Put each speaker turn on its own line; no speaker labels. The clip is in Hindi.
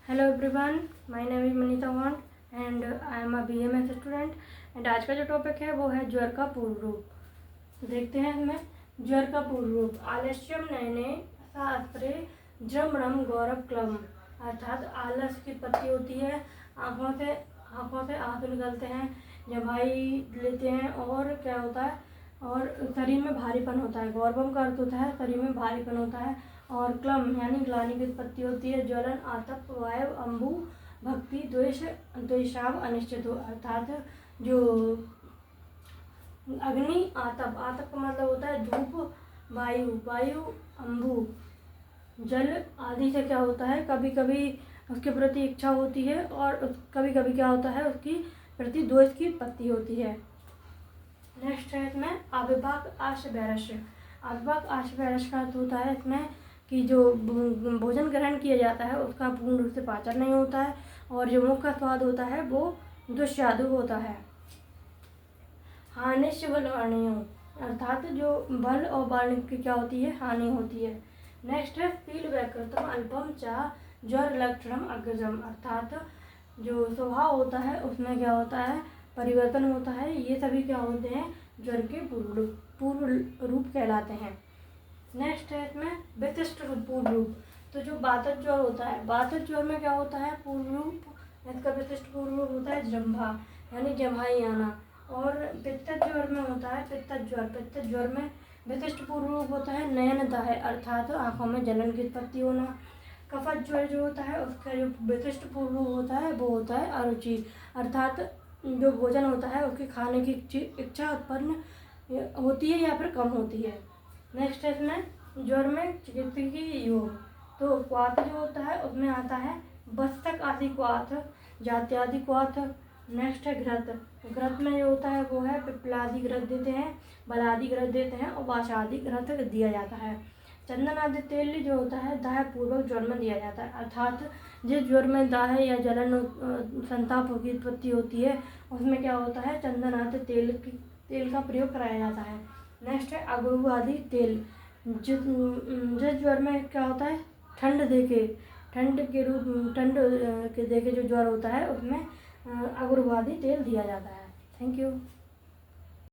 Hello everyone, my name is Manita want and I am a BMS student. And आज का जो टॉपिक है वो है ज्वर का पूर्व रूप। देखते हैं इसमें ज्वर का पूर्व रूप। आलस्यम नयने शास्त्रे जृंभणं गौरव क्लम, अर्थात आलस की उत्पत्ति होती है, आँखों से आंसू निकलते हैं, जम्हाई लेते हैं और क्या होता है, और शरीर में भारीपन होता है। गौरवम का अर्थ होता है शरीर में भारीपन होता है, और क्लम यानी ग्लानि की उत्पत्ति होती है। ज्वलन, आतप, वायु, अम्बु, भक्ति, द्वेष, द्वेषाव, अनिश्चित, अर्थात जो अग्नि, आतप, आतप का मतलब होता है धूप, वायु, वायु, अम्बु, जल आदि से क्या होता है, कभी कभी उसके प्रति इच्छा होती है और कभी कभी क्या होता है, उसकी प्रति द्वेष की उत्पत्ति होती है। नेक्स्ट है इसमें अविभाग आशवैरस्य। अविभाग आशवैरस्य का अर्थ होता है इसमें कि जो भोजन ग्रहण किया जाता है उसका पूर्ण रूप से पाचन नहीं होता है, और जो मुख का स्वाद होता है वो दुस्वादु होता है। हानिश्च बलवर्णियों, अर्थात जो बल और वर्ण की क्या होती है, हानि होती है। नेक्स्ट है पील व्याकृतम अल्पम चा ज्वर लक्षणम अग्रजम, अर्थात जो स्वभाव होता है उसमें क्या होता है, परिवर्तन होता है। ये सभी क्या होते हैं, ज्वर के पूर्व रूप कहलाते हैं। नेक्स्ट है इसमें विशिष्ट पूर्व रूप। तो जो वातज ज्वर होता है, वातज ज्वर में क्या होता है, पूर्व रूप, इसका विशिष्ट पूर्व रूप होता है जम्भा यानी जम्हाई आना। और पित्तज ज्वर में होता है पित्तज ज्वर में विशिष्ट पूर्व रूप होता है नयनता है, अर्थात आंखों में जलन की उत्पत्ति होना। कफज ज्वर जो होता है उसका जो विशिष्ट पूर्व रूप होता है वो होता है अरुचि, अर्थात जो भोजन होता है उसके खाने की इच्छा उत्पन्न होती है या फिर कम होती है। नेक्स्ट है इसमें ज्वर में चिकित्सकीय योग। तो क्वाथ जो होता है उसमें आता है बस्तक आदि क्वाथ, जात्यादि क्वाथ। नेक्स्ट है घृत। घृत में जो होता है वो है पिप्पलादि घृत देते हैं, बलादि घृत देते हैं और वाषादि घृत दिया जाता है। चंदन आदि तेल जो होता है दाह पूर्वक ज्वर में दिया जाता है, अर्थात जिस ज्वर में दाह या जलन संताप की उत्पत्ति होती है उसमें क्या होता है, चंदन आदि तेल का प्रयोग कराया जाता है। नेक्स्ट है अगरू आदि तेल। जिस ज्वर में क्या होता है, ठंड के देके जो ज्वर होता है उसमें अगरू आदि तेल दिया जाता है। Thank you.